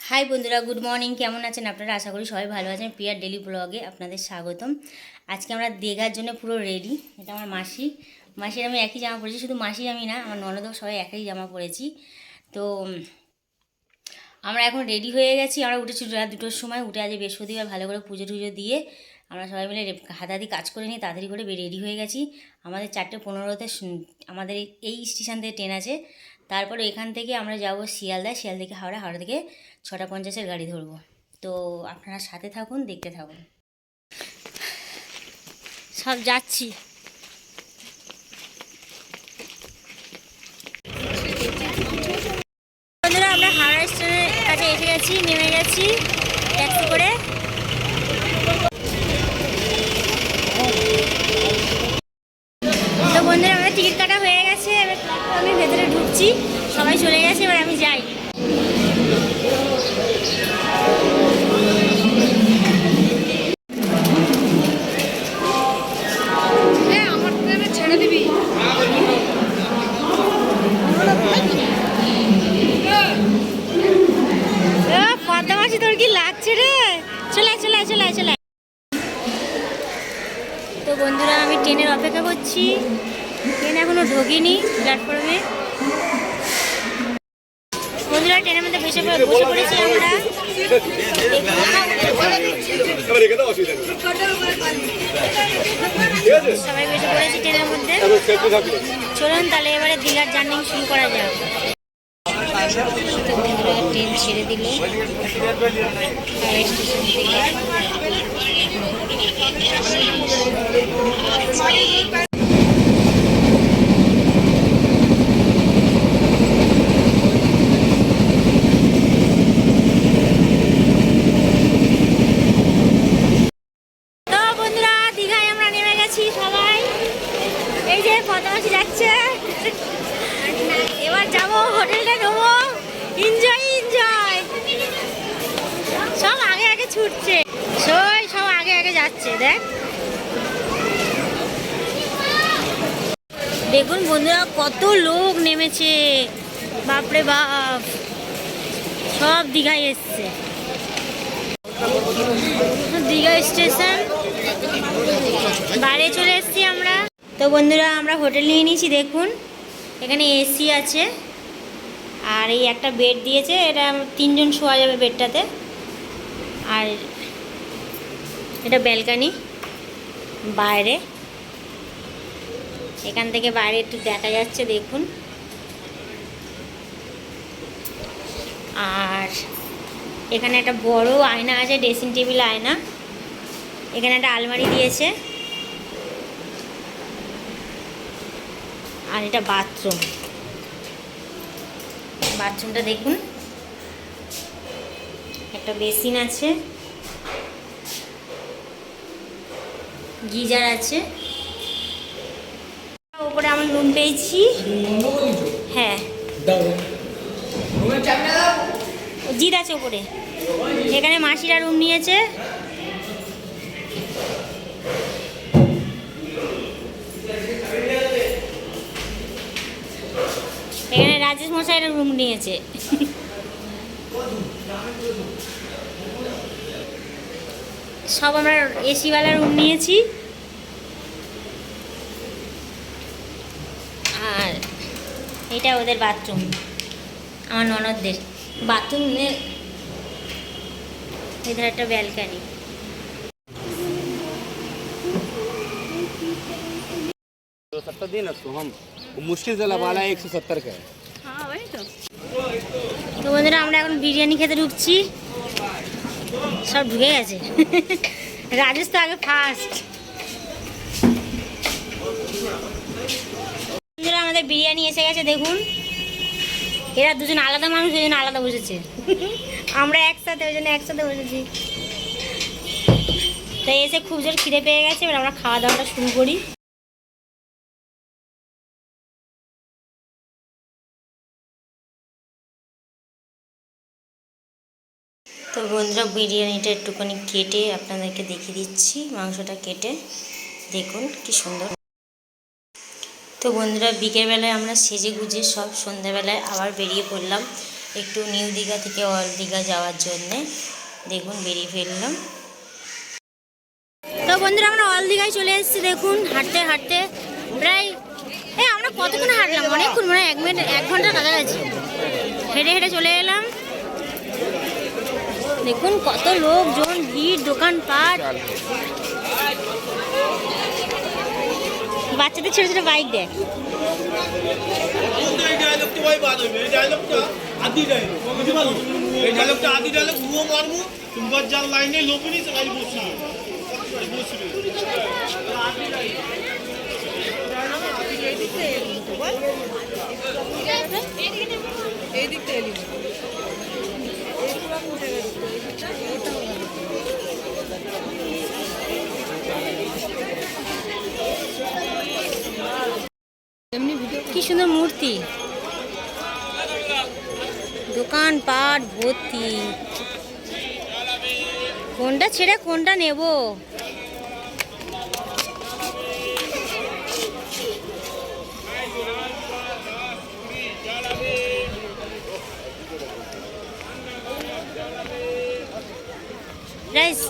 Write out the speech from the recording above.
High বন্ধুরা, good morning. কেমন আছেন আপনারা? আশা করি সবাই ভালো আছেন। পিয়ার ডেলি ব্লগে আপনাদের স্বাগতম। আজকে আমরা দীঘার জন্য পুরো রেডি। এটা আমার মাসির আমি একই জামা পরেছি। শুধু মাসি আমি না, আমার ননদও সবাই একই জামা পরেছি। তো আমরা এখন রেডি হয়ে গেছি। আমরা উঠেছি রাত 2টোর সময়। উঠে আজ বৃহস্পতিবার ভালো করে পুজো টুজো দিয়ে আমরা সবাই মিলে হাতাহাতি কাজ করে নিয়ে তাড়াতাড়ি করে রেডি হয়ে গেছি। আমাদের 4:15-তে আমাদের এই স্টেশন থেকে ট্রেন আছে। তারপরে এখান থেকে আমরা যাব শিয়ালদা থেকে হাওড়া থেকে 6:50-এর গাড়ি ধরবো। তো আপনারা সাথে থাকুন, দেখতে থাকুন। সব যাচ্ছি। বন্ধুরা, আমরা হাওড়া স্টেশনের কাছে এসে গেছি, নেমে গেছি ট্যাক্সি করে। তো বন্ধুরা, আমাদের টিকিট কাটা হয়ে গেছে। এবার আমি ভেতরে ঢুকছি, সবাই চলে গেছে, এবার আমি যাই। ছেড়ে দিবি। পদ্মামাসি, তোর কি লাগছে রে? চলে চলে চলে চলে। তো বন্ধুরা, আমি ট্রেনের অপেক্ষা করছি। ট্রেন এখনো ঢোকেনি প্ল্যাটফর্মে। বন্ধুরা, ট্রেনের মধ্যে বসে পড়েছি আমরা। সবাই বসে পড়েছি ট্রেনের মধ্যে। চলুন তাহলে এবারে দীঘার জার্নি শুরু করা যাক। ট্রেন ছেড়ে দিল স্টেশন থেকে। পদ্মামাসি যাচ্ছে। এবার যাব, হোটেলটা নেবো। Enjoy enjoy. সব আগে আগে ছুটছে, সব আগে আগে যাচ্ছে। দেখুন বন্ধুরা, কত লোক নেমেছে, বাপরে বাপ। সব দীঘায় এসছে। দীঘা স্টেশন বাইরে চলে এসছি আমরা। তো বন্ধুরা, আমরা হোটেল নিয়ে নিয়েছি। দেখুন, এখানে এসি আছে, আর এই একটা বেড দিয়েছে। এটা 3 জন শোয়া যাবে বেডটাতে। আর এটা ব্যালকানি বাইরে, এখান থেকে বাইরে একটু দেখা যাচ্ছে, দেখুন। আর এখানে একটা বড় আয়না আছে, ড্রেসিং টেবিল আয়না। এখানে একটা আলমারি দিয়েছে। আর এটা বাথরুমটা দেখুন। একটা বেসিন আছে, গিজার আছে। উপরে আমি রুম পেয়েছি। হ্যাঁ, জিদ আছে উপরে। এখানে মাসিরা রুম নিয়েছে। এখানে রাজেশ মশাইরা রুম নিয়েছে। সব আমরা এসিওয়ালা রুম নিয়েছি। আর এটা ওদের বাথরুম, আমার ননদদের বাথরুমের এদের একটা ব্যালকানি। मुश्किल से लगा 170 का। তো বন্ধুরা, আমরা এখন বিরিয়ানি খেতে ঢুকছি। সব ঢুকে গেছে। রাজেশ তো আগে ফার্স্ট। বন্ধুরা, আমাদের বিরিয়ানি এসে গেছে। দেখুন, এরা দুজন আলাদা মানুষ, ওই জন্য আলাদা বসেছে। আমরা একসাথে, ওই জন্য একসাথে বসেছি। তাই এসে খুব জোর খিদে পেয়ে গেছে। এবার আমরা খাওয়া দাওয়াটা শুরু করি। তো বন্ধুরা, বিরিয়ানিটা একটুখানি কেটে আপনাদেরকে দেখিয়ে দিচ্ছি। মাংসটা কেটে দেখুন কি সুন্দর। তো বন্ধুরা, বিকেলবেলায় আমরা সেজে গুজে সব সন্ধ্যাবেলায় আবার বেরিয়ে পড়লাম। একটু নিউ দীঘা থেকে ওল্ড দীঘা যাওয়ার জন্যে। দেখুন বেরিয়ে ফেললাম। তো বন্ধুরা আমরা ওল্ড দীঘায় চলে এসেছি। দেখুন হাঁটতে হাঁটতে প্রায় আমরা কতক্ষণ হাঁটলাম, অনেকক্ষণ, মানে 1 ঘন্টার কাছাকাছি হেঁটে হেঁটে চলে এলাম। দেখুন কত লোকজন, ভিড়, দোকানপাট, বাচ্চাদের ছোট ছোট বাইক দেয়। কি সুন্দর মূর্তি, দোকানপাট ভর্তি। কোনটা ছেড়ে কোনটা নেব? রাইস